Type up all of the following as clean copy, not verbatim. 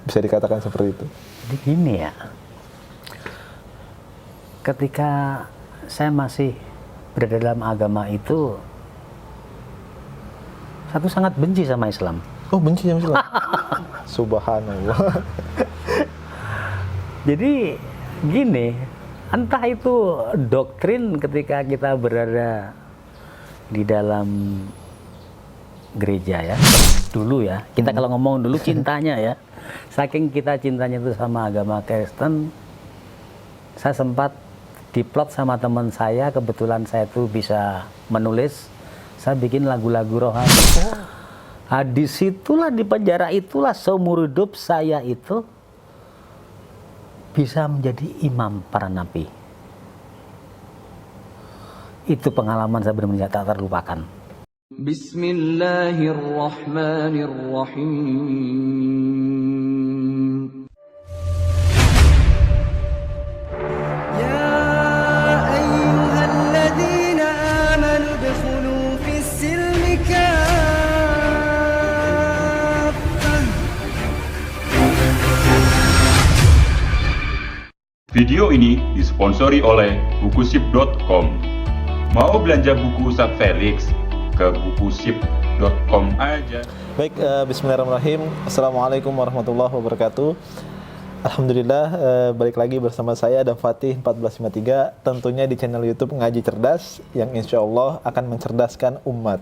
Bisa dikatakan seperti itu. Jadi gini ya, ketika saya masih berada dalam agama itu, satu sangat benci sama Islam. Oh, benci sama Islam. Subhanallah. Jadi gini, entah itu doktrin ketika kita berada di dalam gereja ya, dulu ya, kita kalau ngomong dulu cintanya ya, saking kita cintanya itu sama agama Kristen, saya sempat diplot sama teman saya, kebetulan saya tuh bisa menulis, saya bikin lagu-lagu rohani. Disitulah, di penjara itulah seumur hidup saya itu bisa menjadi imam para nabi. Itu pengalaman saya benar-benar tak terlupakan. Bismillahirrahmanirrahim. Ya ayyuhalladzina amanu udkhulu fis-silmi kaffah. Video ini disponsori oleh bukusip.com. Mau belanja buku Ustadz Felix? Ke bukusip.com aja. Baik, bismillahirrahmanirrahim. Assalamualaikum warahmatullahi wabarakatuh. Alhamdulillah, balik lagi bersama saya dan Fatih 1453, tentunya di channel YouTube Ngaji Cerdas yang insya Allah akan mencerdaskan umat.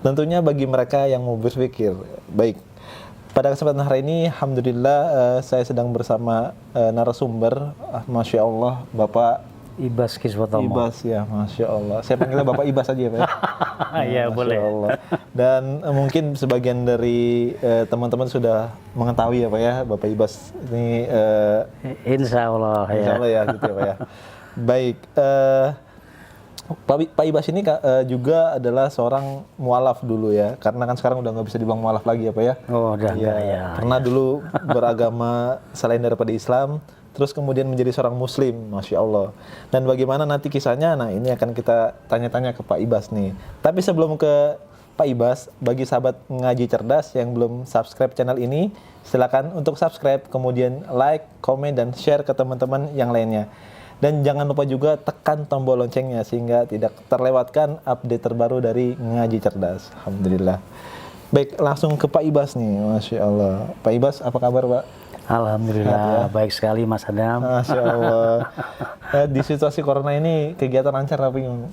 Tentunya bagi mereka yang mau berpikir. Baik, pada kesempatan hari ini, alhamdulillah saya sedang bersama narasumber, Masya Allah, Bapak Ibas Kiswotomo. Ibas, ya, Masya Allah. Saya panggilnya Bapak Ibas aja ya, Pak. Ya, Masya boleh. Allah. Dan mungkin sebagian dari teman-teman sudah mengetahui ya, Pak ya, Bapak Ibas ini Insya Allah ya. insya Allah ya, gitu ya, Pak ya. Baik, Pak Ibas ini juga adalah seorang mualaf dulu ya, karena kan sekarang udah nggak bisa dibilang mualaf lagi ya, Pak ya. Oh, udah enggak Ya, ya. pernah dulu beragama selain daripada Islam, terus kemudian menjadi seorang Muslim, Masya Allah. Dan bagaimana nanti kisahnya, nah ini akan kita tanya-tanya ke Pak Ibas nih. Tapi sebelum ke Pak Ibas, bagi sahabat Ngaji Cerdas yang belum subscribe channel ini, silakan untuk subscribe, kemudian like, komen, dan share ke teman-teman yang lainnya. Dan jangan lupa juga tekan tombol loncengnya sehingga tidak terlewatkan update terbaru dari Ngaji Cerdas. Alhamdulillah. Baik, langsung ke Pak Ibas nih, Masya Allah. Pak Ibas, apa kabar, Pak? Alhamdulillah, Ya. baik sekali Mas Adam. Masya Allah. Di situasi corona ini kegiatan lancar apa gimana?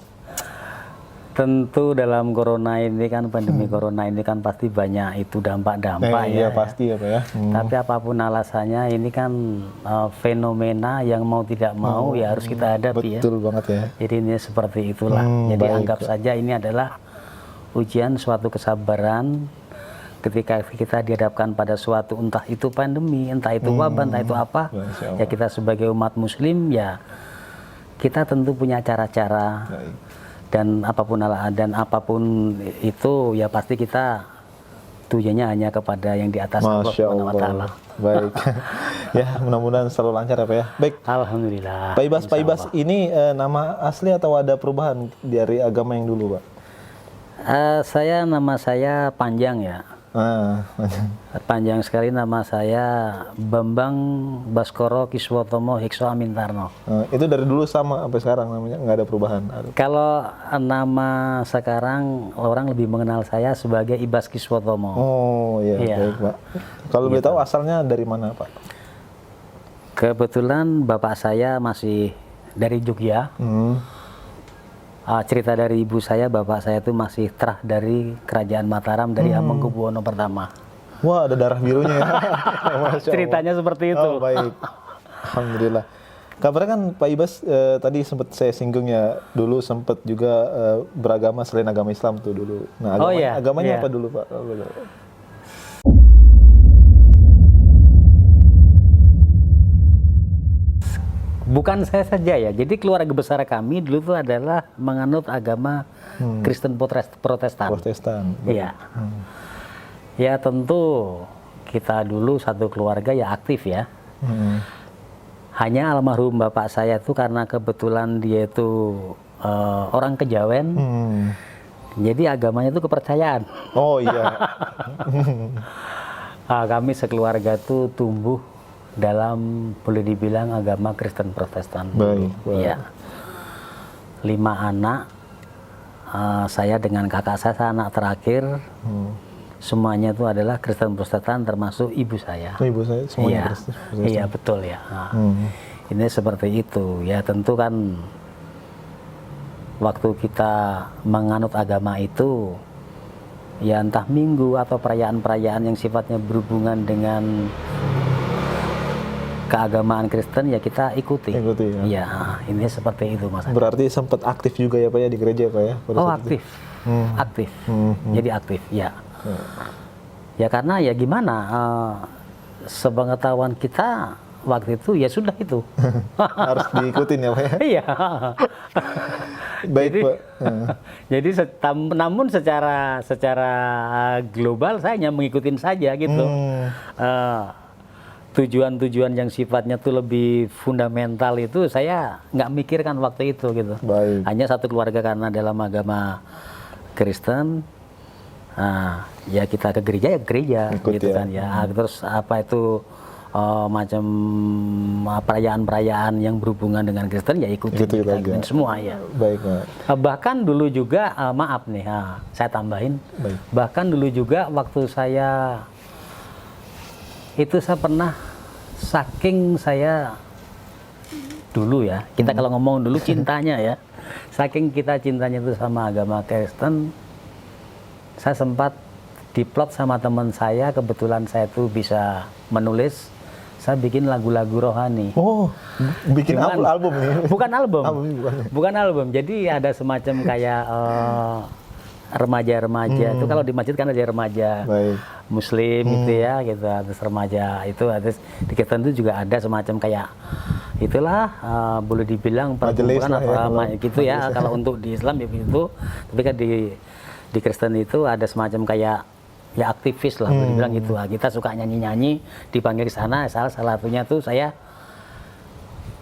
Tentu dalam corona ini kan, pandemi corona ini kan pasti banyak itu dampak-dampak Iya ya. pasti ya, Pak ya. Tapi apapun alasannya, ini kan fenomena yang mau tidak mau ya harus kita hadapi ya. Betul banget ya. Jadi ini seperti itulah. Jadi baik, anggap Pak. saja ini adalah ujian suatu kesabaran ketika kita dihadapkan pada suatu, entah itu pandemi, entah itu wabah, entah itu apa. Masya Allah. Ya kita sebagai umat muslim ya kita tentu punya cara-cara. Baik. Dan apapun itu ya pasti kita tujuannya hanya kepada yang di atas Allah Masya Subhanahu wa Ta'ala. Allah. Baik. Ya, mudah-mudahan selalu lancar ya, Pak ya. Baik. Alhamdulillah. Pak Ibas, Insya Allah. ini nama asli atau ada perubahan dari agama yang dulu, Pak? Nama saya panjang ya. Panjang sekali nama saya Bambang Baskoro Kiswotomo Hikso Amintarno. Itu dari dulu sama sampai sekarang namanya, nggak ada perubahan? Kalau nama sekarang orang lebih mengenal saya sebagai Ibas Kiswotomo. Oh iya, Iya. baik, Pak. Kalau boleh tahu asalnya dari mana, Pak? Kebetulan bapak saya masih dari Jogja. Cerita dari ibu saya, bapak saya itu masih terah dari Kerajaan Mataram, dari Hamengkubuwono pertama. Wah, ada darah birunya ya. Masya Allah. Ceritanya seperti itu. Oh, baik. Alhamdulillah. Kabarnya kan Pak Ibas tadi sempat saya singgung ya, dulu sempat juga beragama selain agama Islam tuh dulu. Nah, agamanya iya. apa dulu, Pak? Bukan saya saja ya, jadi keluarga besar kami dulu itu adalah menganut agama Kristen Protestan. Protestan. Iya. Ya tentu kita dulu satu keluarga ya aktif ya. Hanya almarhum bapak saya itu karena kebetulan dia itu orang Kejawen, jadi agamanya itu kepercayaan. Oh iya. Kami sekeluarga tuh tumbuh dalam boleh dibilang agama Kristen Protestan. Baik, baik. Ya. 5 anak, saya dengan kakak saya anak terakhir, semuanya itu adalah Kristen Protestan termasuk ibu saya. Oh, ibu saya semuanya Iya, Kristen. iya betul ya. Ini seperti itu. Ya tentu kan waktu kita menganut agama itu, ya entah minggu atau perayaan-perayaan yang sifatnya berhubungan dengan keagamaan Kristen ya kita ikuti. Ikuti, ya. Ya, ini seperti itu Mas. Berarti sempat aktif juga ya Pak ya di gereja Pak ya? pada Oh saat itu? aktif, aktif. Jadi aktif ya. Ya karena ya gimana? Sepengetahuan kita waktu itu ya sudah itu. Harus diikutin ya Pak ya? Iya. Baik Jadi- Pak. Jadi namun secara global saya hanya mengikutin saja gitu. Tujuan-tujuan yang sifatnya tuh lebih fundamental itu saya nggak mikirkan waktu itu gitu. Baik. Hanya satu keluarga karena dalam agama Kristen, ya kita ke gereja ya ke gereja Ikut gitu ya. kan ya. Terus apa itu macam perayaan-perayaan yang berhubungan dengan Kristen ya ikutin, Ikutin kita aja. ikutin semua ya. Baik Pak. Bahkan dulu juga, maaf nih, saya tambahin. Baik. Bahkan dulu juga waktu saya pernah, saking saya dulu ya, kita kalau ngomong dulu cintanya ya, saking kita cintanya itu sama agama Kristen, saya sempat diplot sama teman saya, kebetulan saya tuh bisa menulis, saya bikin lagu-lagu rohani. Oh, bikin Cuman- album nih. Bukan album. Album ini bukan. Bukan album. Jadi ada semacam kayak remaja-remaja. Itu kalau di masjid kan ada remaja Baik. Muslim gitu ya, gitu. Terus remaja itu, terus di Kristen itu juga ada semacam kayak itulah boleh dibilang Majelis perkumpulan lah ya, apa kalau- gitu ya. Kalau untuk di Islam ya begitu. Tapi kan di Kristen itu ada semacam kayak ya aktivis lah, boleh dibilang gitu. Kita suka nyanyi-nyanyi, dipanggil ke sana. Salah satunya tuh saya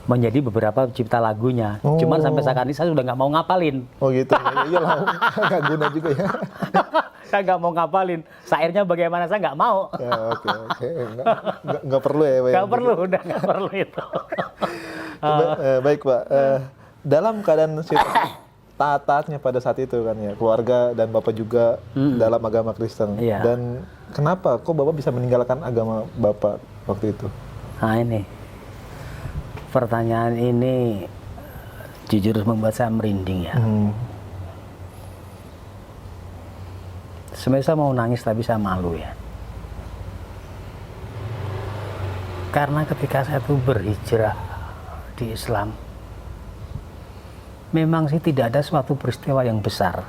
menjadi beberapa pencipta lagunya. Oh. Cuman sampai saat ini saya sudah nggak mau ngapalin. Oh gitu. Iya lah, nggak guna juga ya. Saya nggak mau ngapalin. Syairnya bagaimana saya nggak mau. Ya, oke. Nggak perlu ya Pak. ya? Nggak perlu, udah nggak perlu itu. Baik Pak. Dalam keadaan taat-taatnya pada saat itu kan ya, keluarga dan Bapak juga dalam agama Kristen. Iya. Dan kenapa kok Bapak bisa meninggalkan agama Bapak waktu itu? Nah ini, pertanyaan ini jujur membuat saya merinding ya. Sebenarnya saya mau nangis tapi saya malu ya. Karena ketika saya tuh berhijrah di Islam, memang sih tidak ada suatu peristiwa yang besar.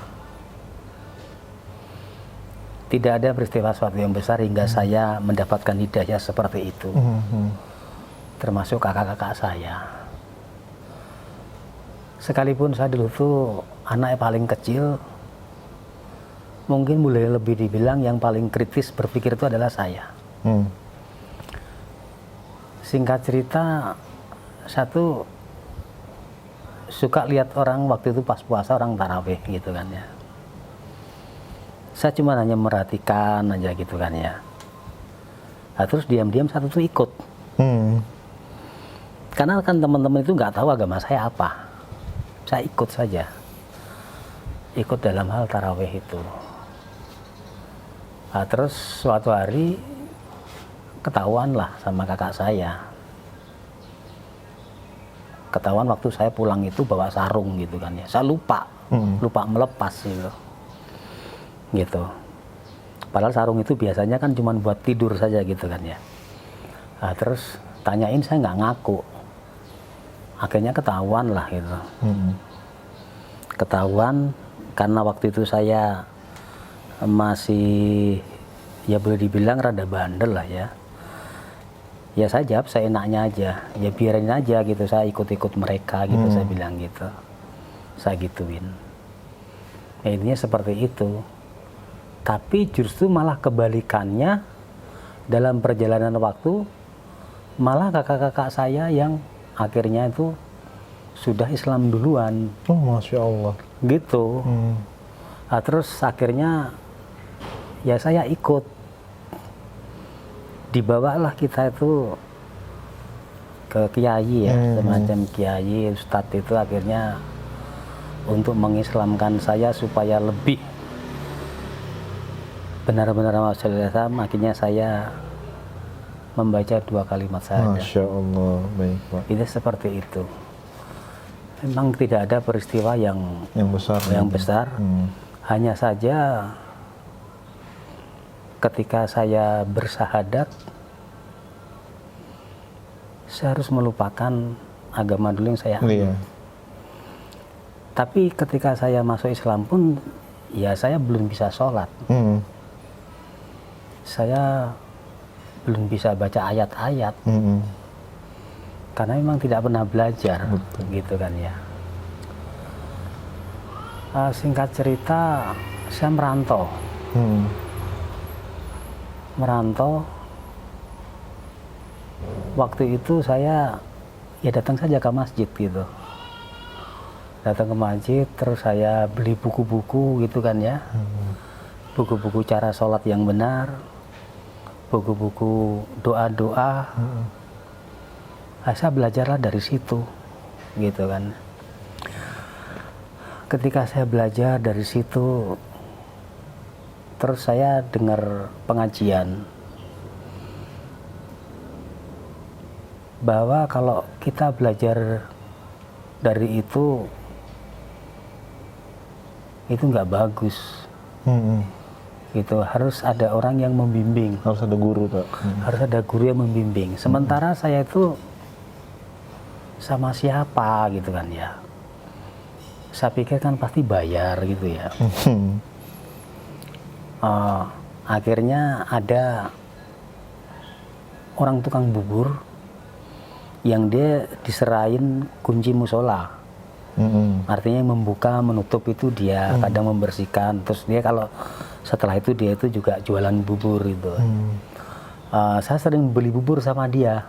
Tidak ada peristiwa suatu yang besar hingga saya mendapatkan hidayah seperti itu. Termasuk kakak-kakak saya. Sekalipun saya dulu tuh anak yang paling kecil, mungkin boleh lebih dibilang yang paling kritis berpikir itu adalah saya. Singkat cerita, satu suka lihat orang waktu itu pas puasa orang tarawih gitu kan ya. Saya cuma hanya merhatikan aja gitu kan ya. Nah, terus diam-diam satu tuh ikut. Karena kan teman-teman itu nggak tahu agama saya apa. Saya ikut saja. Ikut dalam hal tarawih itu. Nah, terus suatu hari ketahuan lah sama kakak saya. Ketahuan waktu saya pulang itu bawa sarung gitu kan ya. Saya lupa melepas gitu. Padahal sarung itu biasanya kan cuma buat tidur saja gitu kan ya. Nah, terus tanyain saya nggak ngaku. Akhirnya ketahuan lah gitu. Ketahuan karena waktu itu saya masih ya boleh dibilang rada bandel lah ya. Ya saya jawab saya enaknya aja. Ya biarin aja gitu, saya ikut-ikut mereka gitu, saya bilang gitu. Saya gituin. Ya, intinya seperti itu. Tapi justru malah kebalikannya, dalam perjalanan waktu malah kakak-kakak saya yang akhirnya itu sudah Islam duluan Oh, Masya Allah. gitu. Nah, terus akhirnya ya saya ikut dibawalah kita itu ke kiai ya, semacam kiai, ustadz itu akhirnya untuk mengislamkan saya supaya lebih benar-benar masuk Islam. Akhirnya saya membaca 2 kalimat syahadat. Masya Allah, baik Pak. Itu seperti itu. Memang tidak ada peristiwa yang besar. besar. Hanya saja ketika saya bersyahadat, saya harus melupakan agama dulu yang saya anut. Iya. Tapi ketika saya masuk Islam pun, ya saya belum bisa sholat. Saya belum bisa baca ayat-ayat. Karena memang tidak pernah belajar. Gitu kan ya. Singkat cerita, saya merantau. Waktu itu saya ya datang saja ke masjid gitu. Datang ke masjid, terus saya beli buku-buku gitu kan ya. Buku-buku cara sholat yang benar, buku-buku doa-doa. Saya belajarlah dari situ gitu kan. Ketika saya belajar dari situ, terus saya dengar pengajian bahwa kalau kita belajar dari itu nggak bagus. Gitu, harus ada orang yang membimbing. Harus ada guru, Pak. Harus ada guru yang membimbing. Sementara saya itu sama siapa gitu kan ya. Saya pikir kan pasti bayar gitu ya. Akhirnya ada orang tukang bubur yang dia diserahin kunci musola. Artinya membuka, menutup itu dia, kadang membersihkan. Terus dia kalau setelah itu dia itu juga jualan bubur gitu. Saya sering beli bubur sama dia.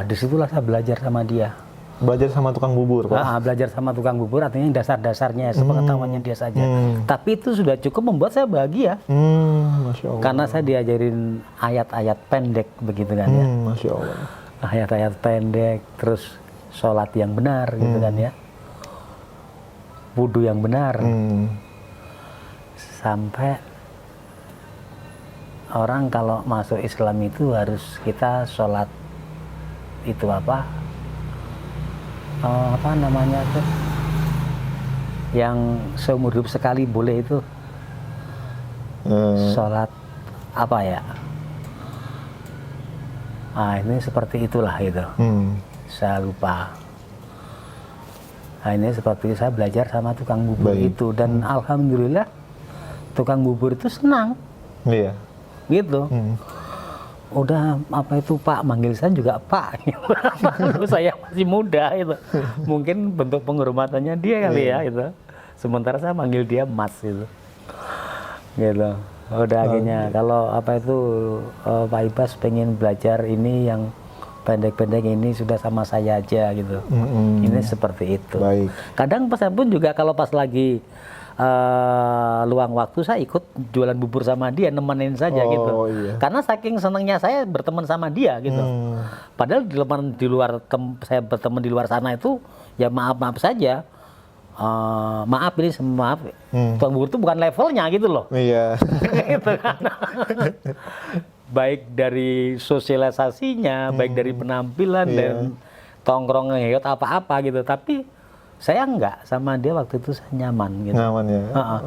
Disitulah saya belajar sama dia. Belajar sama tukang bubur, Pak? Belajar sama tukang bubur artinya dasar-dasarnya, sepengetahuannya dia saja. Tapi itu sudah cukup membuat saya bahagia. Masya Allah. Karena saya diajarin ayat-ayat pendek begitu kan ya. Masya Allah. Ayat-ayat pendek, terus sholat yang benar gitu kan ya. Wudu yang benar. Sampai orang kalau masuk Islam itu harus kita sholat itu apa namanya tuh yang seumur hidup sekali boleh itu sholat apa ya, ini seperti itulah itu. Saya lupa. Ini seperti saya belajar sama tukang bubur itu, dan alhamdulillah tukang bubur itu senang. Iya. Gitu. Udah apa itu Pak, manggil saya juga Pak. Saya masih muda itu. Mungkin bentuk penghormatannya dia kali ya itu. Sementara saya manggil dia Mas itu. Gitu. Udah akhirnya kalau apa itu Pak Ibas pengen belajar ini yang pendek-pendek ini sudah sama saya aja gitu. Ini seperti itu. Baik. Kadang saya pun juga kalau pas lagi luang waktu saya ikut jualan bubur sama dia, nemenin saja gitu. Iya. Karena saking senangnya saya berteman sama dia gitu. Padahal saya berteman di luar sana itu ya maaf saja. Maaf tukang bubur itu bukan levelnya gitu loh. Iya. Gitu kan. Baik dari sosialisasinya, baik dari penampilan dan tongkrong ngeheot apa-apa gitu. Tapi saya enggak, sama dia waktu itu saya nyaman gitu. Nyaman ya.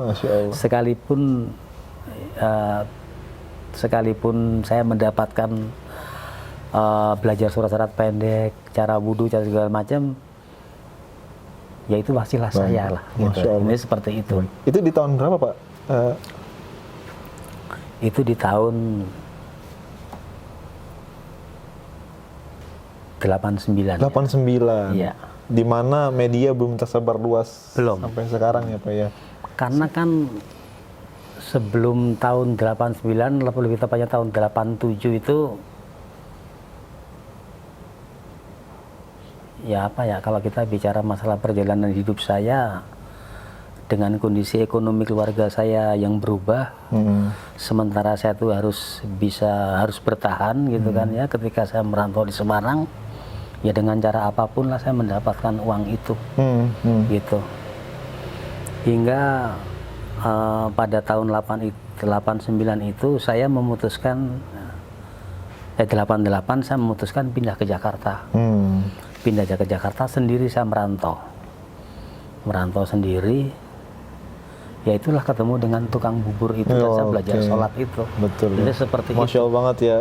Masya Allah. Sekalipun saya mendapatkan belajar surat-surat pendek, cara wudhu, cara segala macam, ya itu wasilah saya lah. Gitu. Ini seperti itu. Itu di tahun berapa, Pak? Itu di tahun 89. 89. Iya. Di mana media belum tersebar luas sampai sekarang ya, Pak ya. Karena kan sebelum tahun 89, lebih tepatnya tahun 87 itu ya apa ya, kalau kita bicara masalah perjalanan hidup saya dengan kondisi ekonomi keluarga saya yang berubah, sementara saya tuh harus bertahan gitu kan ya. Ketika saya merantau di Semarang, ya dengan cara apapun lah saya mendapatkan uang itu, gitu. Hingga pada tahun 89 itu saya memutuskan, 88 saya memutuskan pindah ke Jakarta. Pindah ke Jakarta sendiri, saya merantau sendiri. Ya itulah ketemu dengan tukang bubur itu, dan saya belajar sholat itu. Betul. Jadi seperti Masya itu. Allah banget ya,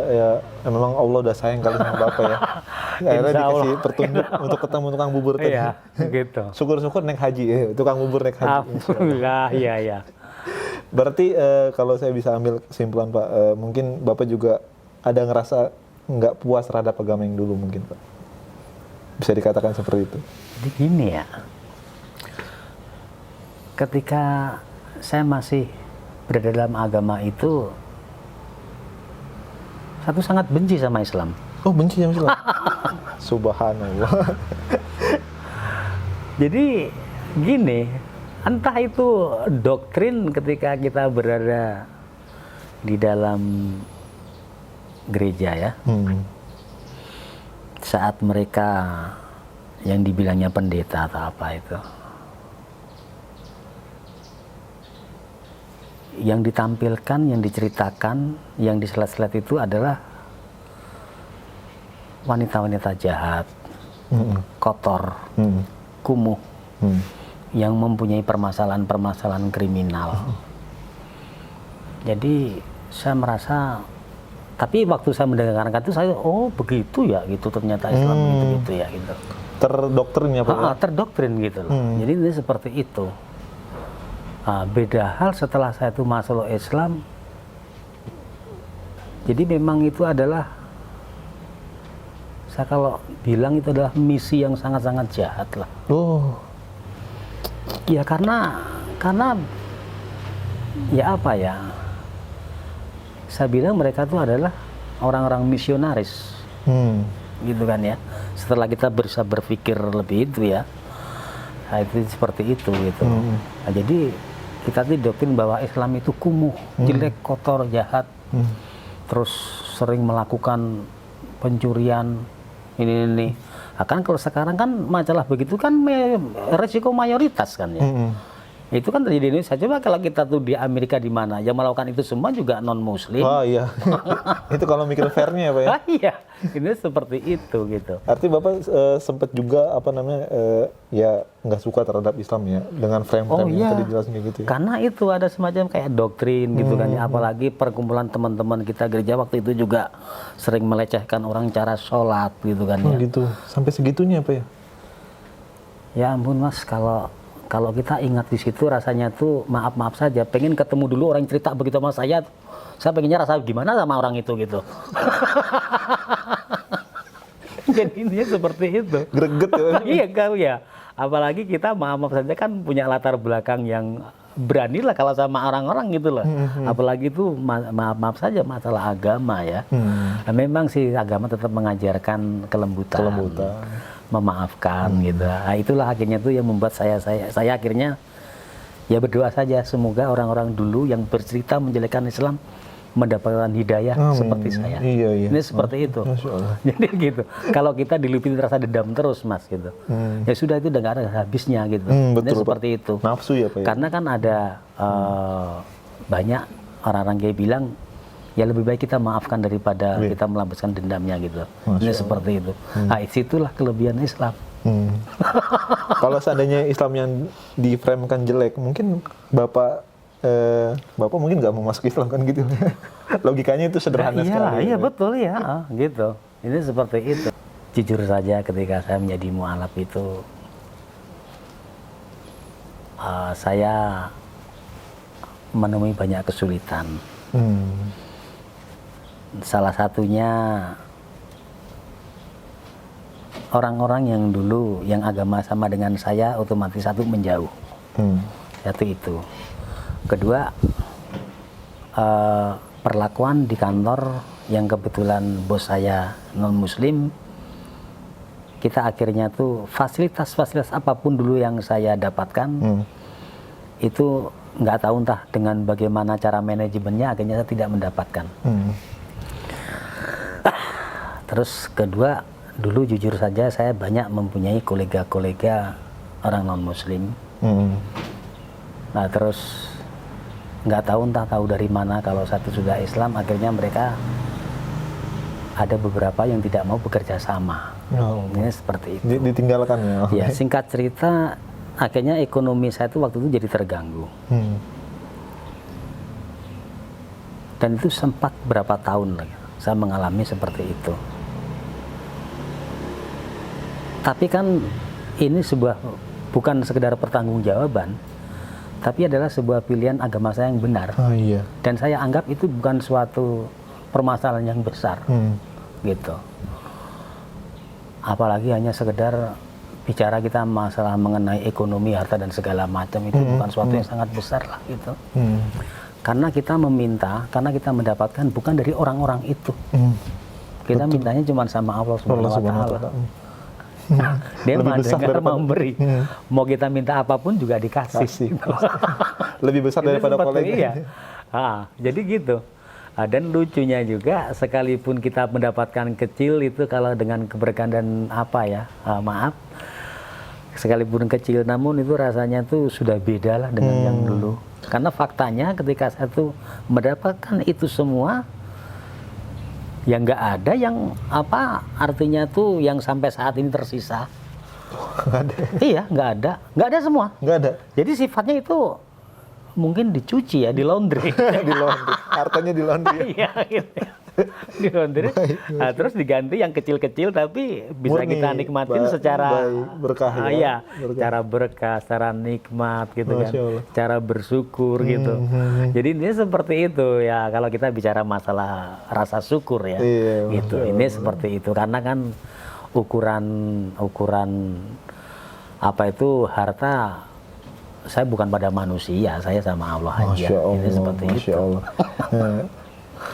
memang Allah udah sayang kali sama Bapak ya. Akhirnya Insya dikasih Allah. petunjuk untuk ketemu tukang bubur tadi. Iya, gitu. Syukur-syukur naik haji ya, tukang bubur naik haji. Alhamdulillah, iya. Berarti kalau saya bisa ambil kesimpulan Pak, mungkin Bapak juga ada ngerasa nggak puas terhadap agama yang dulu mungkin Pak. Bisa dikatakan seperti itu. Jadi gini ya, ketika saya masih berada dalam agama itu, satu sangat benci sama Islam. Oh, benci sama Islam? Subhanallah. Jadi gini, entah itu doktrin ketika kita berada di dalam gereja ya, saat mereka yang dibilangnya pendeta atau apa itu, yang ditampilkan, yang diceritakan, yang di slide-slide itu adalah wanita-wanita jahat, kotor, kumuh, yang mempunyai permasalahan-permasalahan kriminal. Jadi saya merasa, tapi waktu saya mendengarkan itu saya, oh begitu ya gitu, ternyata Islam gitu ya gitu. Terdoktrin ya Pak? Terdoktrin gitu loh. Jadi ini seperti itu. Beda hal setelah saya itu masuk Islam, jadi memang itu adalah, saya kalau bilang itu adalah misi yang sangat-sangat jahat lah. Oh. Ya karena ya apa ya, saya bilang mereka itu adalah orang-orang misionaris, gitu kan ya. Setelah kita bisa berpikir lebih itu ya, nah itu seperti itu gitu. Nah, jadi kita didoktrin bahwa Islam itu kumuh, jelek, kotor, jahat, terus sering melakukan pencurian ini. Nah, kan kalau sekarang kan masalah begitu kan resiko mayoritas kan ya. Itu kan terjadi di Indonesia. Coba kalau kita tuh di Amerika di mana yang melakukan itu semua juga non Muslim. Oh iya. Itu kalau mikir fairnya ya Pak ya. Iya, ini seperti itu gitu. Artinya Bapak sempat juga ya nggak suka terhadap Islam ya, dengan frame-frame yang tadi jelasin kayak gitu ya. Karena itu ada semacam kayak doktrin gitu kan ya. Apalagi perkumpulan teman-teman kita gereja waktu itu juga sering melecehkan orang cara sholat gitu kan ya. Gitu. Sampai segitunya Pak ya. Ya ampun Mas, kalau kita ingat di situ rasanya tuh maaf saja, pengen ketemu dulu orang cerita begitu sama saya pengennya rasa gimana sama orang itu gitu. Jadi ini seperti itu. Greget ya. Iya kan ya. Apalagi kita maaf saja kan punya latar belakang yang berani lah kalau sama orang-orang gitu loh. Apalagi itu maaf saja masalah agama ya. Nah, memang sih agama tetap mengajarkan kelembutan. Memaafkan gitu. Nah, itulah akhirnya tuh yang membuat saya akhirnya ya berdoa saja semoga orang-orang dulu yang bercerita menjelekkan Islam mendapatkan hidayah seperti saya. Iya. Ini seperti itu. Jadi gitu. Kalau kita dilipin rasa dendam terus Mas gitu. Ya sudah, itu udah nggak ada habisnya gitu. Ini seperti itu. Nafsu ya Pak ya. Karena kan ada banyak orang-orang kayak bilang ya lebih baik kita maafkan daripada kita melampiaskan dendamnya gitu. Ini seperti itu. Nah, itulah kelebihan Islam. Kalau seandainya Islam yang diframekan jelek, mungkin Bapak mungkin nggak mau masuk Islam kan gitu. Logikanya itu sederhana sekali. Iya betul ya, gitu. Ini seperti itu. Jujur saja ketika saya menjadi mu'alaf itu, saya menemui banyak kesulitan. Salah satunya orang-orang yang dulu yang agama sama dengan saya otomatis satu menjauh. Satu itu. Kedua, perlakuan di kantor yang kebetulan bos saya non Muslim, kita akhirnya tuh fasilitas apapun dulu yang saya dapatkan itu nggak tahu entah dengan bagaimana cara manajemennya akhirnya saya tidak mendapatkan. Terus kedua, dulu jujur saja saya banyak mempunyai kolega-kolega orang non-muslim. Nah terus nggak tahu entah tahu dari mana kalau satu sudah Islam, akhirnya mereka ada beberapa yang tidak mau bekerja sama. Ini seperti itu. Ditinggalkan ya. Ya singkat cerita, akhirnya ekonomi saya itu waktu itu jadi terganggu. Dan itu sempat berapa tahun lagi saya mengalami seperti itu. Tapi kan ini bukan sekedar pertanggungjawaban, tapi adalah sebuah pilihan agama saya yang benar. Iya. Dan saya anggap itu bukan suatu permasalahan yang besar, gitu. Apalagi hanya sekedar bicara kita masalah mengenai ekonomi, harta dan segala macam, itu bukan suatu yang sangat besar lah, gitu. Karena kita meminta, karena kita mendapatkan bukan dari orang-orang itu. Kita mintanya cuma sama Allah Subhanahu wa Ta'ala. Dia Lebih mah besar dengar, daripada- memberi. Mau kita minta apapun juga dikasih. Lebih besar Ini daripada seperti kolega. iya. Jadi gitu. Dan lucunya juga, sekalipun kita mendapatkan kecil itu kalau dengan keberkahan dan maaf, sekalipun kecil, namun itu rasanya tuh sudah beda lah dengan yang dulu. Karena faktanya ketika saya tuh mendapatkan itu semua, yang nggak ada yang artinya tuh yang sampai saat ini tersisa. Nggak ada. Iya, nggak ada semua. Nggak ada. Jadi sifatnya itu mungkin dicuci ya, di laundry. Di laundry. Hartanya di laundry. Iya, gitu. Di laundry. Nah, terus diganti yang kecil-kecil tapi bisa Murni, kita nikmatin secara berkah ya. iya, Berkah. cara berkah, secara nikmat gitu kan. Masya Allah. Cara bersyukur gitu. Jadi ini seperti itu ya, kalau kita bicara masalah rasa syukur ya. Iya, Gitu. Masya Ini seperti itu karena kan ukuran harta, saya bukan pada manusia, saya sama Allah aja. Masya Allah. Ini seperti Masya itu. Allah. Nah,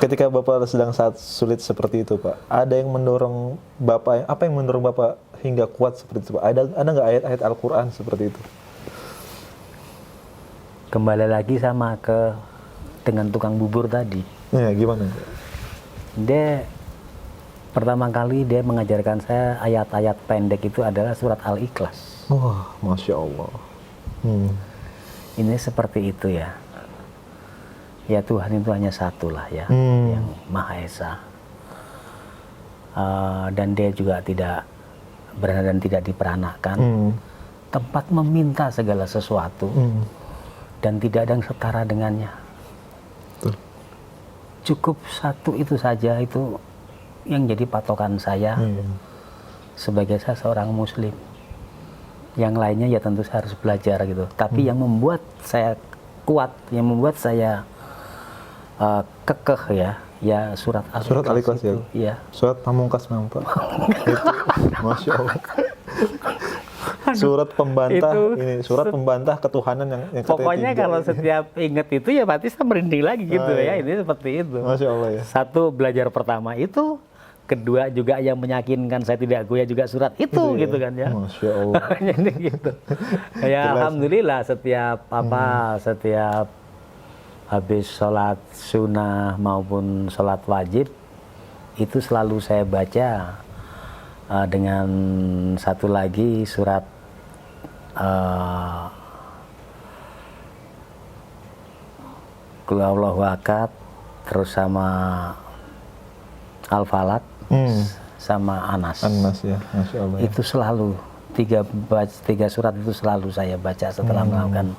ketika Bapak sedang saat sulit seperti itu, Pak, ada yang mendorong Bapak, apa yang mendorong Bapak hingga kuat seperti itu, Pak? Ada nggak ayat-ayat Al-Quran seperti itu? Kembali lagi sama dengan tukang bubur tadi. Ya, gimana? Dia pertama kali dia mengajarkan saya ayat-ayat pendek itu adalah surat Al-Ikhlas. Wah, Masya Allah. Ini seperti itu ya. Ya Tuhan itu hanya satu lah ya, yang Maha Esa. Dan dia juga tidak berada dan tidak diperanakan. Tempat meminta segala sesuatu. Dan tidak ada yang setara dengannya. Betul. Cukup satu itu saja, itu yang jadi patokan saya sebagai saya seorang muslim. Yang lainnya ya tentu saya harus belajar gitu. Tapi yang membuat saya kuat, yang membuat saya kekeh ya surat Al-Ikhlas ya? itu. Iya. Surat Pamungkas memang, Pak. Itu, Masya Allah. Surat pembantah pembantah ketuhanan yang Pokoknya ketiga. kalau setiap inget itu ya pasti saya merinding lagi gitu ya. Ini seperti itu. Masya Allah ya. Satu, belajar pertama itu. Kedua juga yang meyakinkan saya tidak goyah juga surat itu ya? gitu kan ya. Masya Allah. Jadi gitu. Ya alhamdulillah setiap setiap habis sholat sunnah maupun sholat wajib itu selalu saya baca dengan satu lagi surat Qul Huwallahu Ahad, terus sama Al-Falaq, sama Anas. Anas ya, Masya Allah. Itu selalu tiga surat itu selalu saya baca setelah melakukan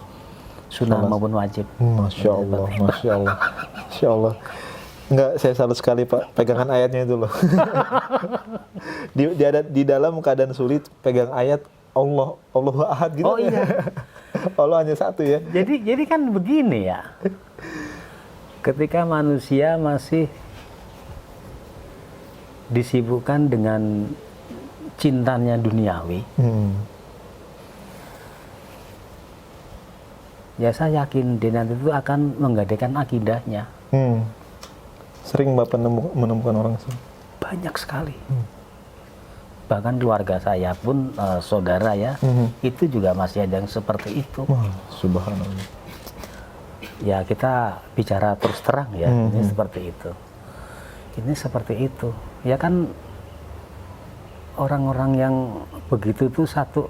sunnah maupun wajib. Masya Allah, Masya Allah, Masya Allah. Enggak, saya salut sekali Pak, pegangan ayatnya itu loh. di dalam keadaan sulit, pegang ayat Allahu Ahad gitu. Oh iya. Allah hanya satu ya. Jadi kan begini ya. Ketika manusia masih disibukkan dengan cintanya duniawi, ya saya yakin dia nanti itu akan menggadaikan akidahnya. Sering Bapak menemukan orang seperti Banyak sekali. Bahkan keluarga saya pun, saudara ya, itu juga masih ada yang seperti itu. Wah, subhanallah. ya kita bicara terus terang ya, ini seperti itu. Ini seperti itu. Ya kan orang-orang yang begitu tuh satu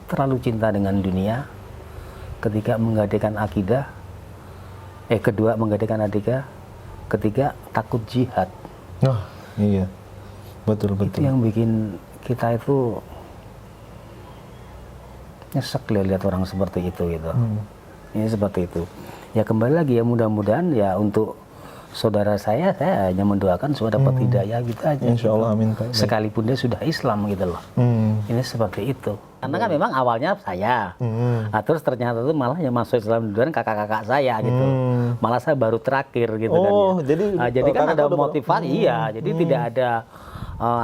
terlalu cinta dengan dunia ketika menggadaikan akidah, kedua menggadaikan akidah, ketiga takut jihad. Oh, iya. Betul. Itu yang bikin kita itu nyesek lihat orang seperti itu gitu. Ini seperti itu. Ya kembali lagi ya, mudah-mudahan ya untuk saudara saya hanya mendoakan supaya dapat hidayah gitu aja. Insya Allah, amin Pak. Sekalipun dia sudah Islam gitu loh. Ini seperti itu. Karena kan memang awalnya saya. Nah, terus ternyata itu malah yang masuk Islam duluan kakak-kakak saya gitu. Malah saya baru terakhir gitu kan. Oh, Ya. Jadi kan ada motivasi, iya. Jadi tidak ada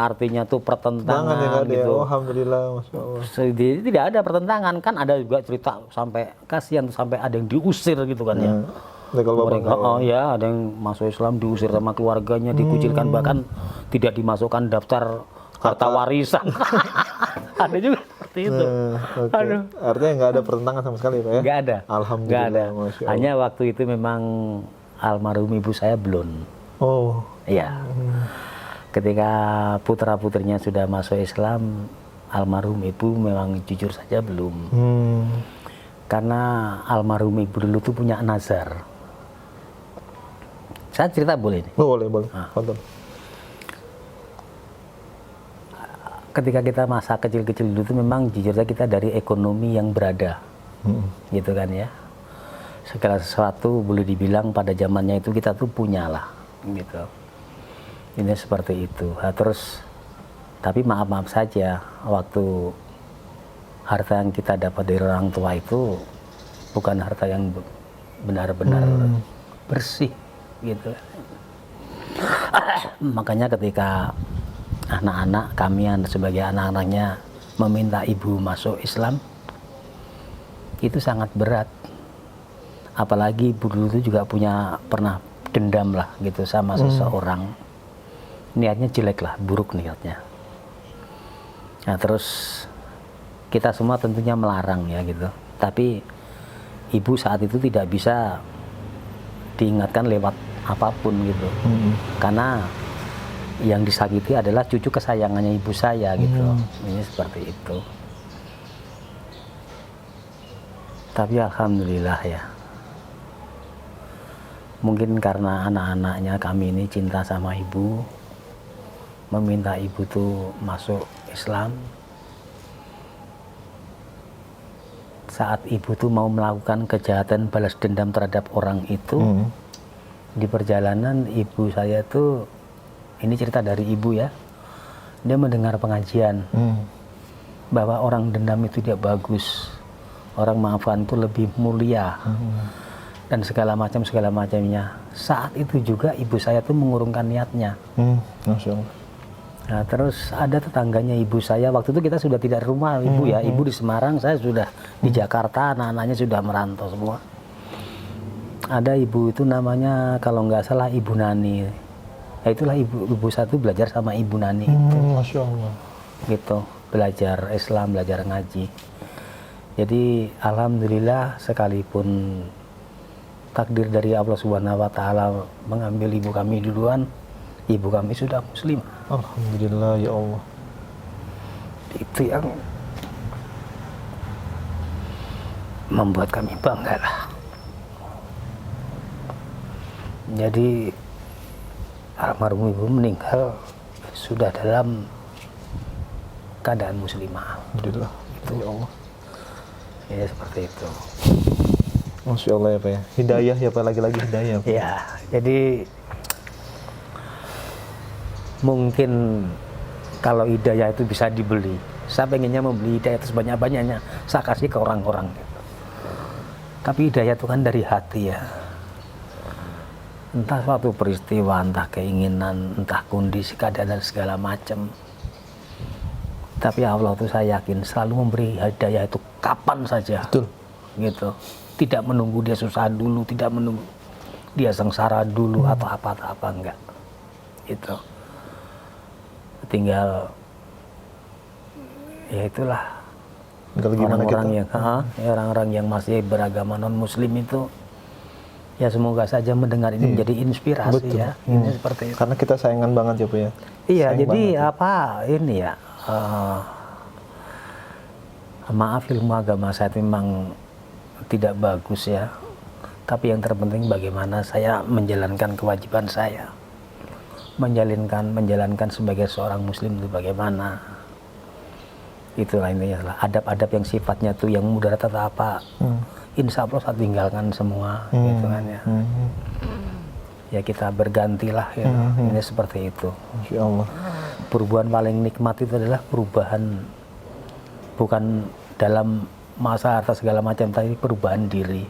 artinya tuh pertentangan ya, gitu. Oh, alhamdulillah, masya Allah. Jadi tidak ada pertentangan, kan ada juga cerita sampai kasihan sampai ada yang diusir gitu kan ya. Kalau Bapak Mereka, ya ada yang masuk Islam diusir sama keluarganya, dikucilkan, bahkan tidak dimasukkan daftar harta warisan. Ada juga seperti itu. oke. Aduh. Artinya nggak ada pertentangan sama sekali Pak ya? Nggak ada. Alhamdulillah, Nggak ada. masya Allah. Hanya waktu itu memang almarhum ibu saya belum. Oh, Iya. Ketika putra-putrinya sudah masuk Islam, almarhum ibu memang jujur saja belum. Karena almarhum ibu dulu tuh punya nazar. Saya cerita boleh nih? boleh. Fadhol. Ketika kita masa kecil-kecil dulu tuh memang jujur saja kita dari ekonomi yang berada. Gitu kan ya. Segala sesuatu boleh dibilang pada zamannya itu kita tuh punya lah. Gitu. Ini seperti itu. Nah, terus tapi maaf saja waktu harta yang kita dapat dari orang tua itu bukan harta yang benar-benar bersih gitu. Makanya ketika anak-anak kami sebagai anak-anaknya meminta ibu masuk Islam, itu sangat berat. Apalagi ibu dulu itu juga pernah dendam lah gitu sama seseorang. Niatnya jelek lah, buruk niatnya. Nah terus kita semua tentunya melarang ya gitu. Tapi ibu saat itu tidak bisa diingatkan lewat apapun gitu. Karena yang disakiti adalah cucu kesayangannya ibu saya gitu. Ini seperti itu. Tapi alhamdulillah ya. Mungkin karena anak-anaknya kami ini cinta sama ibu, meminta ibu tuh masuk Islam. Saat ibu tuh mau melakukan kejahatan balas dendam terhadap orang itu, di perjalanan ibu saya tuh, ini cerita dari ibu ya, dia mendengar pengajian bahwa orang dendam itu tidak bagus, orang maafkan itu lebih mulia, dan segala macamnya. Saat itu juga ibu saya tuh mengurungkan niatnya. Masya Allah. Nah, terus ada tetangganya ibu saya, waktu itu kita sudah tidak di rumah ibu ya, ibu di Semarang, saya sudah di Jakarta, anak-anaknya sudah merantau semua. Ada ibu itu namanya kalau nggak salah Ibu Nani. Ya itulah ibu satu belajar sama Ibu Nani itu. Masya Allah. Gitu, belajar Islam, belajar ngaji. Jadi alhamdulillah sekalipun takdir dari Allah Subhanahu wa taala mengambil ibu kami duluan, ibu kami sudah muslim. Alhamdulillah ya Allah. Itu yang membuat kami bangga lah. Jadi almarhum ibu meninggal sudah dalam keadaan muslimah. Alhamdulillah. Itu ya Allah. Ya seperti itu. Masya Allah ya Pak ya. Hidayah ya Pak, lagi-lagi hidayah Pak. Ya, jadi mungkin kalau hidayah itu bisa dibeli, saya pengennya membeli hidayah itu sebanyak-banyaknya, saya kasih ke orang-orang. Tapi hidayah itu kan dari hati ya. Entah suatu peristiwa, entah keinginan, entah kondisi, keadaan dan segala macam. Tapi Allah tuh saya yakin selalu memberi hidayah itu kapan saja. Betul. Gitu. Tidak menunggu dia susah dulu, tidak menunggu dia sengsara dulu atau apa enggak. Itu. Tinggal ya itulah Tinggal gimana orang-orang kita. yang orang-orang yang masih beragama non muslim itu Ya semoga saja mendengar ini menjadi inspirasi Betul. ya. Ini seperti itu. Karena kita sayangan banget ya Pak ya. Iya, Sayang jadi banget. apa ini ya? Maaf, ilmu agama saya itu memang tidak bagus ya. Tapi yang terpenting bagaimana saya menjalankan kewajiban saya, menjalankan sebagai seorang Muslim itu bagaimana. Itulah intinya lah. Adab-adab yang sifatnya tuh yang mudarat atau apa. Insya Allah saya tinggalkan semua, gitu kan ya. Ya kita bergantilah ya. Ini seperti itu. Insya Allah. Perubahan paling nikmat itu adalah perubahan bukan dalam masa harta segala macam, tapi perubahan diri.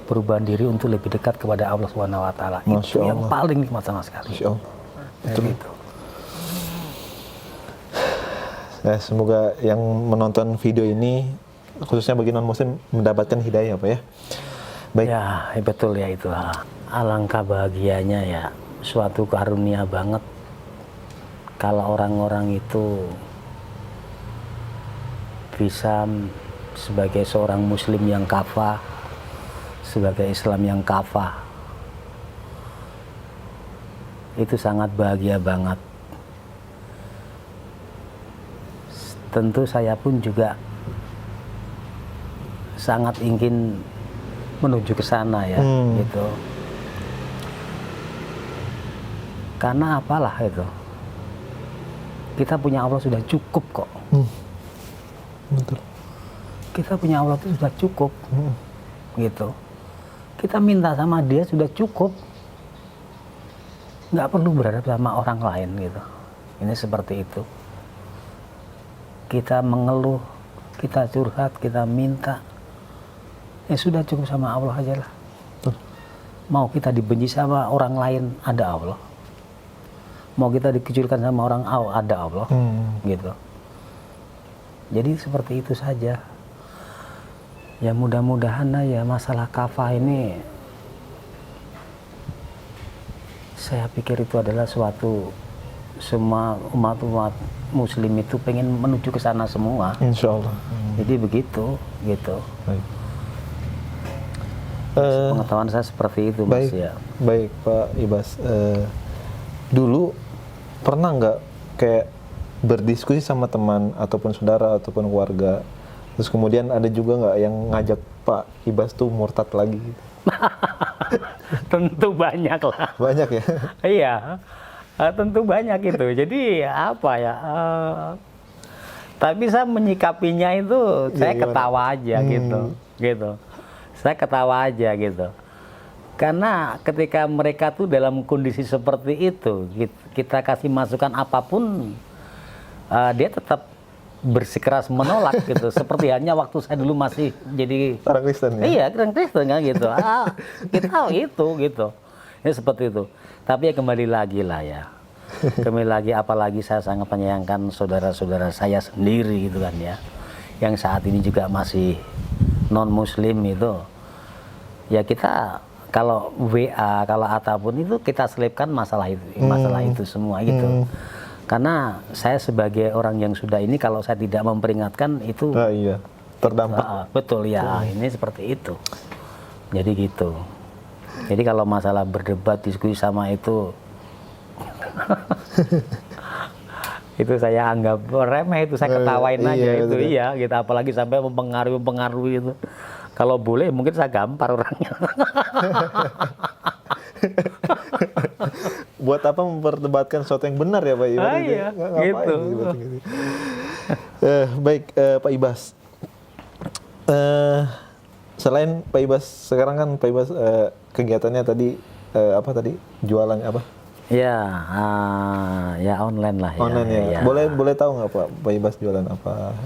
Perubahan diri untuk lebih dekat kepada Allah Subhanahu wa taala. Itu Masya yang Allah. paling nikmat sama sekali. Insya Allah. Betul itu. Ya, semoga yang menonton video ini khususnya bagi non muslim mendapatkan hidayah Pak ya. Baik. Ya, betul ya itu. Alangkah bahagianya ya, suatu karunia banget kalau orang-orang itu bisa sebagai seorang muslim yang kafah, sebagai Islam yang kafah. Itu sangat bahagia banget. Tentu saya pun juga sangat ingin menuju ke sana ya, gitu. Karena apalah itu, kita punya Allah sudah cukup kok. Betul. Kita punya Allah itu sudah cukup, gitu. Kita minta sama Dia sudah cukup, nggak perlu berharap sama orang lain gitu. Ini seperti itu. Kita mengeluh, kita curhat, kita minta, ya sudah cukup sama Allah aja lah. Mau kita dibenci sama orang lain, ada Allah. Mau kita dikucilkan sama orang, ada Allah, gitu. Jadi seperti itu saja. Ya mudah-mudahan ya masalah kafah ini, saya pikir itu adalah suatu, semua umat-umat muslim itu pengen menuju ke sana semua. Insya Allah. Jadi begitu, gitu. Baik. Pengetahuan saya seperti itu, Mas Baik, ya. baik Pak Ibas. Dulu pernah nggak kayak berdiskusi sama teman ataupun saudara ataupun keluarga, terus kemudian ada juga nggak yang ngajak Pak Ibas tuh murtad lagi? Tentu banyak lah. Banyak ya. Iya, tentu banyak itu. Jadi apa ya? Tapi saya menyikapinya itu, saya gimana? ketawa aja gitu. Saya ketawa aja gitu. Karena ketika mereka tuh dalam kondisi seperti itu, kita kasih masukan apapun, dia tetap bersikeras menolak gitu. Seperti hanya waktu saya dulu masih jadi Orang Kristen ya. Iya, orang Kristen kan gitu. Kita itu gitu. Ini seperti itu. Tapi ya kembali lagi lah ya. Kembali lagi, apalagi saya sangat menyayangkan saudara-saudara saya sendiri gitu kan ya. Yang saat ini juga masih non-muslim itu. Ya kita kalau WA, kalau apapun itu kita selipkan masalah itu semua gitu. Karena saya sebagai orang yang sudah ini, kalau saya tidak memperingatkan itu Nah, iya, terdampak. betul ya, ini seperti itu. Jadi gitu. Jadi kalau masalah berdebat, diskusi sama itu itu saya anggap remeh, itu saya ketawain Iya, aja itu. betul. Iya gitu, apalagi sampai mempengaruhi itu. Kalau boleh mungkin saya gampar orangnya. Buat apa memperdebatkan sesuatu yang benar ya Pak Ibas? Iya, Ngapain gitu. gitu. Baik Pak Ibas. Selain Pak Ibas sekarang kan Pak Ibas kegiatannya tadi apa tadi, jualan apa? Ya, ya online lah ya. Online ya. Boleh tahu nggak Pak Ibas jualan apa?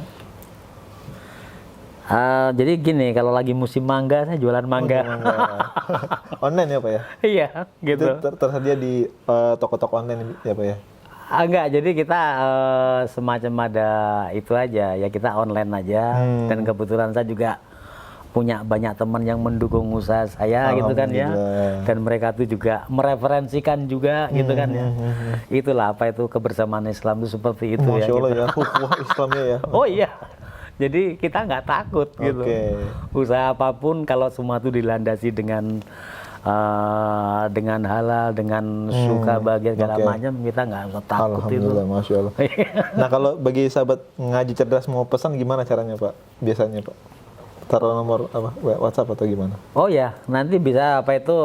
Jadi gini, kalau lagi musim mangga saya jualan mangga. Online ya Pak ya? Iya, gitu. Itu tersedia di toko-toko online ya Pak ya? Enggak, jadi kita semacam ada itu aja, ya kita online aja. Dan kebetulan saya juga punya banyak teman yang mendukung usaha saya gitu kan ya. Alhamdulillah. Dan mereka tuh juga mereferensikan juga gitu kan ya. Itulah apa itu kebersamaan Islam itu seperti itu ya. Masya Allah gitu. ya, wah Islamnya ya. Oh iya. Jadi kita nggak takut gitu. Oke. Usaha apapun kalau semua itu dilandasi dengan dengan halal, dengan suka bahagia segala oke. macam, kita nggak usah takut itu. Alhamdulillah, Masya Allah. Nah kalau bagi sahabat ngaji cerdas mau pesan gimana caranya Pak? Biasanya Pak? Taruh nomor apa? WhatsApp atau gimana? Oh ya, nanti bisa apa itu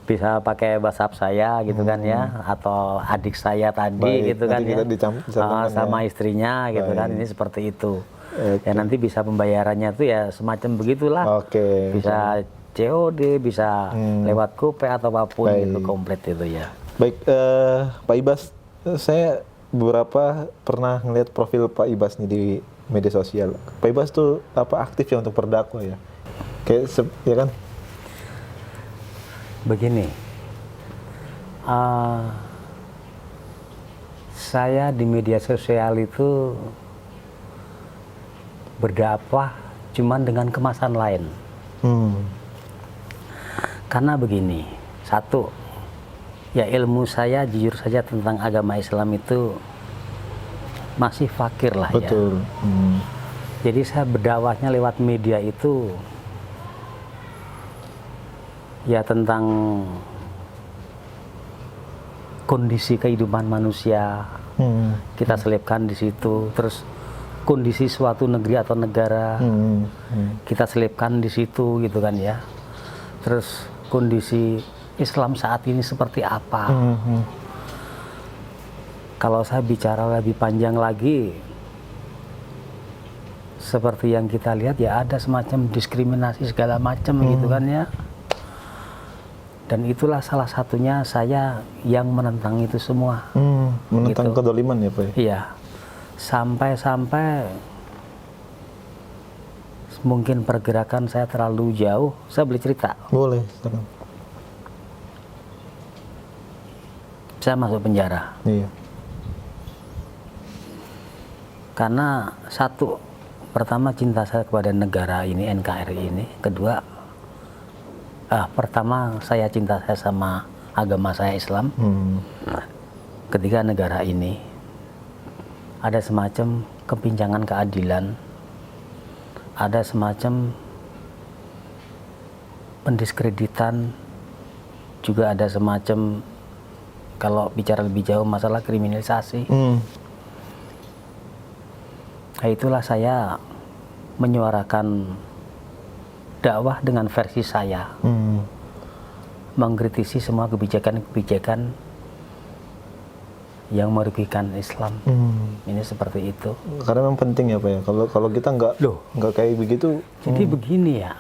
bisa pakai WhatsApp saya gitu kan ya, atau adik saya tadi Baik, gitu kan nanti ya, kita dicantumkan sama ya. istrinya gitu kan, Baik. ini seperti itu. Oke. Ya nanti bisa pembayarannya tuh ya semacam begitulah. Oke. Bisa COD, bisa lewat GoPay atau apapun Baik. gitu, komplit itu ya. Baik, Pak Ibas, saya beberapa pernah ngelihat profil Pak Ibas nih di media sosial. Pak Ibas tuh apa aktif ya untuk berdakwah ya? Kayak ya kan? Begini, saya di media sosial itu berdakwah cuman dengan kemasan lain. Karena begini, satu, ya ilmu saya jujur saja tentang agama Islam itu masih fakir lah ya. Betul. Jadi saya berdakwahnya lewat media itu ya tentang kondisi kehidupan manusia, kita selipkan di situ. Terus kondisi suatu negeri atau negara, kita selipkan di situ gitu kan ya. Terus kondisi Islam saat ini seperti apa? Kalau saya bicara lebih panjang lagi, seperti yang kita lihat ya ada semacam diskriminasi segala macam gitu kan ya. Dan itulah salah satunya saya yang menentang itu semua. Menentang Gitu. kedoliman ya Pak? Iya, sampai mungkin pergerakan saya terlalu jauh. Saya boleh cerita. Boleh. Silakan. Saya masuk penjara Iya. karena satu, pertama cinta saya kepada negara ini, NKRI ini. Kedua, pertama saya cinta saya sama agama saya Islam. Ketiga, negara ini ada semacam kepincangan keadilan, ada semacam pendiskreditan, juga ada semacam, kalau bicara lebih jauh, masalah kriminalisasi. Nah, itulah saya menyuarakan dakwah dengan versi saya, mengkritisi semua kebijakan-kebijakan yang merugikan Islam. Ini seperti itu. Karena memang penting ya Pak ya. Kalau kita nggak kayak begitu. Jadi begini ya.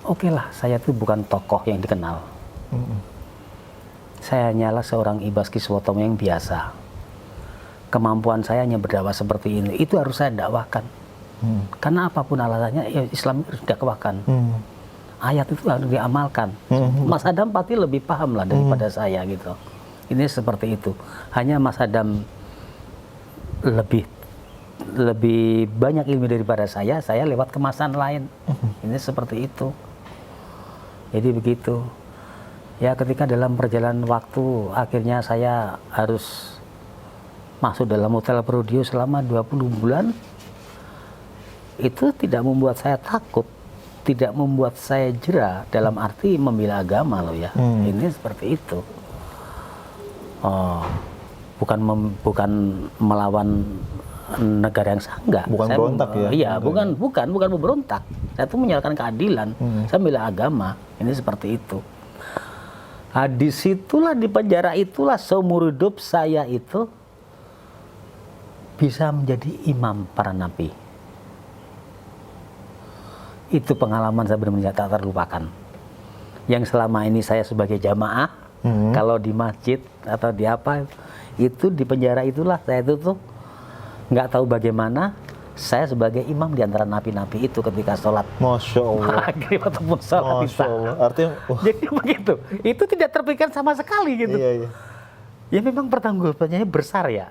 Oke lah, saya tuh bukan tokoh yang dikenal. Saya hanyalah seorang Ibas Kiswotomo yang biasa. Kemampuan saya hanya berdakwah seperti ini. Itu harus saya dakwahkan. Karena apapun alasannya, ya Islam harus dakwahkan. Ayat itu harus diamalkan. Mas Adam pasti lebih paham lah daripada saya gitu. Ini seperti itu. Hanya Mas Adam lebih banyak ilmu daripada saya lewat kemasan lain. Ini seperti itu. Jadi begitu. Ya ketika dalam perjalanan waktu akhirnya saya harus masuk dalam Hotel Prodio selama 20 bulan. Itu tidak membuat saya takut, tidak membuat saya jera dalam arti membela agama loh ya. Ini seperti itu. Bukan melawan negara yang enggak. Bukan Saya berontak ya? Iya, bukan memberontak. Saya tuh menyuarakan keadilan. Saya membela agama. Ini seperti itu. Di situlah, di penjara itulah seumur hidup saya itu bisa menjadi imam para nabi. Itu pengalaman saya benar-benar tak terlupakan. Yang selama ini saya sebagai jamaah, kalau di masjid atau di apa, itu di penjara itulah saya itu tuh nggak tahu bagaimana saya sebagai imam di antara napi-napi itu ketika sholat. Masya Allah. Maghrib ataupun sholat Masya isya. Allah. Artinya, Jadi begitu. Itu tidak terpikir sama sekali gitu. iya. Ya memang pertanggungjawabannya besar ya.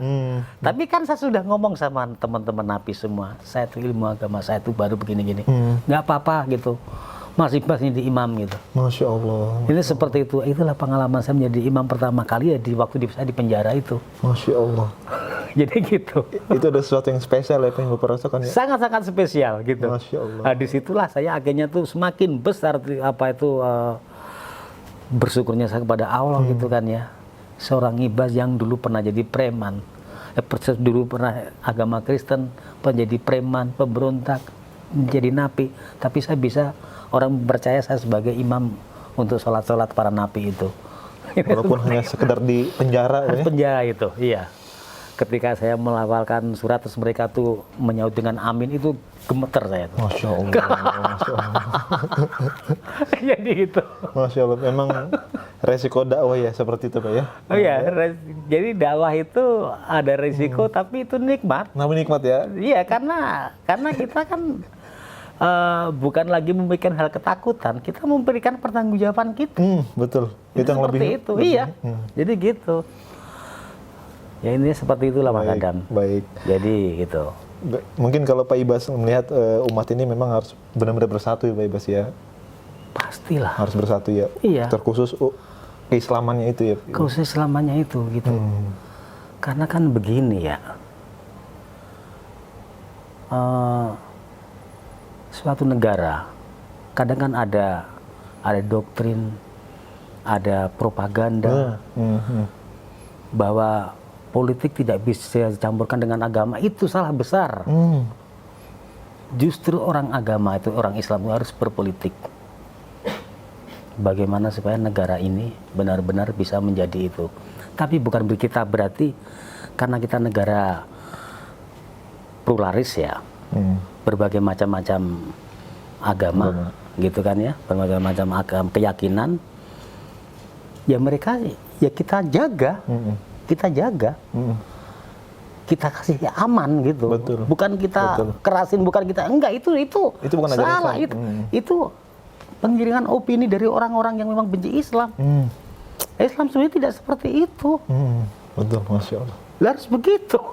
Tapi kan saya sudah ngomong sama teman-teman napi semua. Saya tuh ilmu agama saya tuh baru begini-gini. Nggak apa-apa gitu. Masih di imam gitu. Masya Allah. Ini seperti itu. Itulah pengalaman saya menjadi imam pertama kali ya di waktu saya di penjara itu. Masya Allah. Jadi gitu. Itu ada sesuatu yang spesial ya, Pak, yang Bapak rasakan ya? Sangat-sangat spesial gitu. Masya Allah. Nah, disitulah saya akhirnya tuh semakin besar bersyukurnya saya kepada Allah gitu kan ya. Seorang Ibas yang dulu pernah jadi preman, dulu pernah agama Kristen, menjadi preman, pemberontak, menjadi napi, tapi saya bisa orang percaya saya sebagai imam untuk sholat-sholat para napi itu. Walaupun hanya sekedar di penjara ya. Penjara itu, iya. Ketika saya melafalkan surat terus mereka tuh menyaut dengan amin, itu gemeter saya tuh. Masya Allah. Masya Allah. Jadi gitu. Masya Allah. Memang resiko dakwah ya seperti itu Pak ya. Oh iya, jadi dakwah itu ada risiko tapi itu nikmat. Namun nikmat ya. Iya, karena kita kan bukan lagi memberikan hal ketakutan, kita memberikan pertanggungjawaban kita. Betul. Itu yang seperti lebih. itu, iya. Jadi gitu. Ya ini seperti itulah Mas Baik, Adam. baik. Jadi gitu. Mungkin kalau Pak Ibas melihat umat ini memang harus benar-benar bersatu ya Pak Ibas ya. Pastilah. Harus bersatu ya. Iya. Terkhusus keislamannya itu ya. Khusus selamanya itu gitu. Karena kan begini ya. Suatu negara kadang kan ada doktrin, ada propaganda bahwa politik tidak bisa dicampurkan dengan agama, itu salah besar. Justru orang agama itu, orang Islam itu harus berpolitik. Bagaimana supaya negara ini benar-benar bisa menjadi itu. Tapi bukan kita berarti karena kita negara pluralis ya, berbagai macam-macam agama, gitu kan ya, berbagai macam agama, keyakinan, ya mereka ya kita jaga. Kita kasih aman gitu. Betul. Bukan kita kerasin, bukan kita enggak, itu bukan ajaran salah. Islam. Itu penggiringan opini dari orang-orang yang memang benci Islam. Islam sebenarnya tidak seperti itu. Betul, Masya Allah. Harus begitu.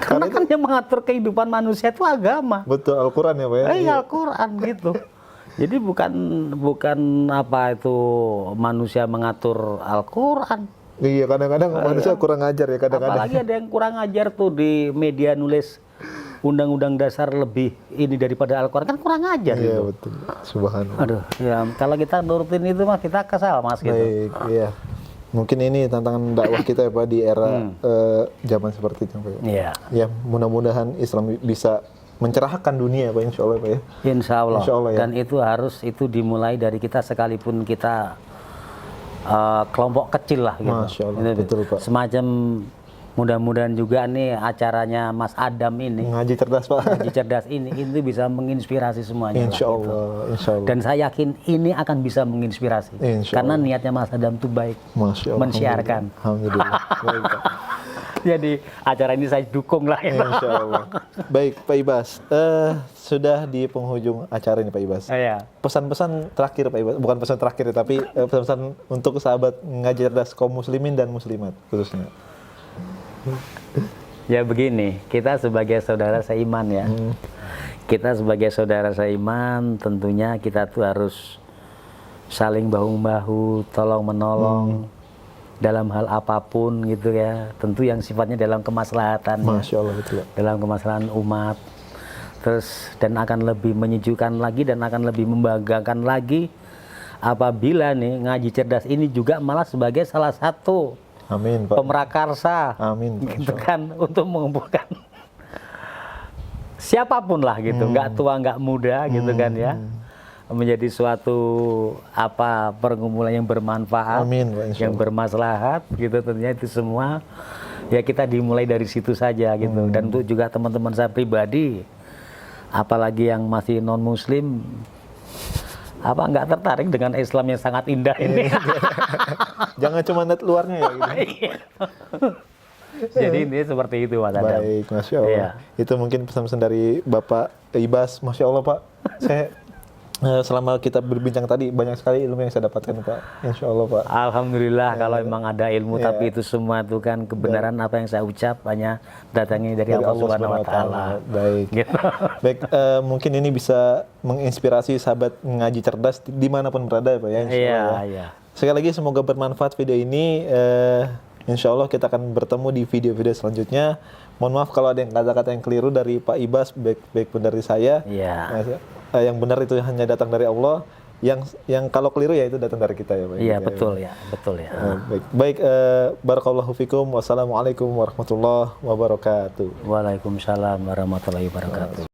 Karena kan yang mengatur kehidupan manusia itu agama. Betul, Al-Quran ya Pak ya. Iya, Al-Quran gitu. Jadi bukan apa itu manusia mengatur Al-Quran. Iya, kadang-kadang manusia kurang ajar ya kadang-kadang. Apalagi ada yang kurang ajar tuh di media nulis undang-undang dasar lebih ini daripada Al-Quran, kan kurang ajar Iya, gitu. betul. Subhanallah. Aduh, ya kalau kita nurutin itu mah kita kesal Mas gitu. Baik, iya. Mungkin ini tantangan dakwah kita ya Pak di era zaman seperti itu Pak. Iya. Ya, mudah-mudahan Islam bisa mencerahkan dunia Pak, insya Allah Pak ya. Insya Allah. Insya Allah, ya. Dan itu dimulai dari kita sekalipun kita kelompok kecil lah gitu. Masya Allah, betul, Pak. Semacam mudah-mudahan juga nih acaranya Mas Adam ini, Ngaji cerdas Pak. Ngaji cerdas ini bisa menginspirasi semuanya. Insya lah, gitu. Allah, insya Allah. Dan saya yakin ini akan bisa menginspirasi. Insya Karena Allah. niatnya Mas Adam itu baik. Masya Allah. Mensiarkan. Alhamdulillah. Baik, Pak. Jadi acara ini saya dukung lah. Gitu. Insya Allah. Baik Pak Ibas, sudah di penghujung acara ini Pak Ibas. Iya. Pesan-pesan terakhir Pak Ibas, bukan pesan terakhir tapi pesan-pesan untuk sahabat Ngaji Cerdas kaum muslimin dan muslimat khususnya. Ya begini, kita sebagai saudara seiman ya, kita sebagai saudara seiman tentunya kita tuh harus saling bahu-bahu, tolong-menolong dalam hal apapun gitu ya, tentu yang sifatnya dalam kemaslahatan, Masya Allah, betul. dalam kemaslahatan umat, terus dan akan lebih menyejukkan lagi dan akan lebih membanggakan lagi apabila nih Ngaji Cerdas ini juga malah sebagai salah satu Amin Pak. pemrakarsa, Amin Pak. gitu kan, untuk mengumpulkan siapapun lah gitu, nggak tua nggak muda gitu kan ya, menjadi suatu pergumulan yang bermanfaat, Amin, Pak, insya yang Allah. bermaslahat gitu, tentunya itu semua ya kita dimulai dari situ saja gitu. Dan untuk juga teman-teman saya pribadi, apalagi yang masih non muslim, nggak tertarik dengan Islam yang sangat indah ini. Jangan cuma lihat luarnya ya gitu. Jadi ini seperti itu Mas Adam. Baik, Masya Allah. Iya. Itu mungkin pesan-pesan dari Bapak Ibas. Masya Allah Pak. Saya selama kita berbincang tadi banyak sekali ilmu yang saya dapatkan Pak. Insya Allah Pak. Alhamdulillah kalau memang ada ilmu, tapi itu semua itu kan kebenaran apa yang saya ucap hanya datangnya dari Allah Subhanahu wa taala. Baik. Gitu. Baik, mungkin ini bisa menginspirasi sahabat Ngaji Cerdas dimanapun berada ya Pak ya. Insya Iya, Allah. iya. Sekali lagi semoga bermanfaat video ini. Insya Allah kita akan bertemu di video-video selanjutnya. Mohon maaf kalau ada yang kata-kata yang keliru dari Pak Ibas, baik pun dari saya. Iya. Yang benar itu hanya datang dari Allah. Yang kalau keliru ya itu datang dari kita ya Pak. Iya, betul ya. Baik, barakallahu fikum. Wassalamualaikum warahmatullahi wabarakatuh. Waalaikumsalam warahmatullahi wabarakatuh.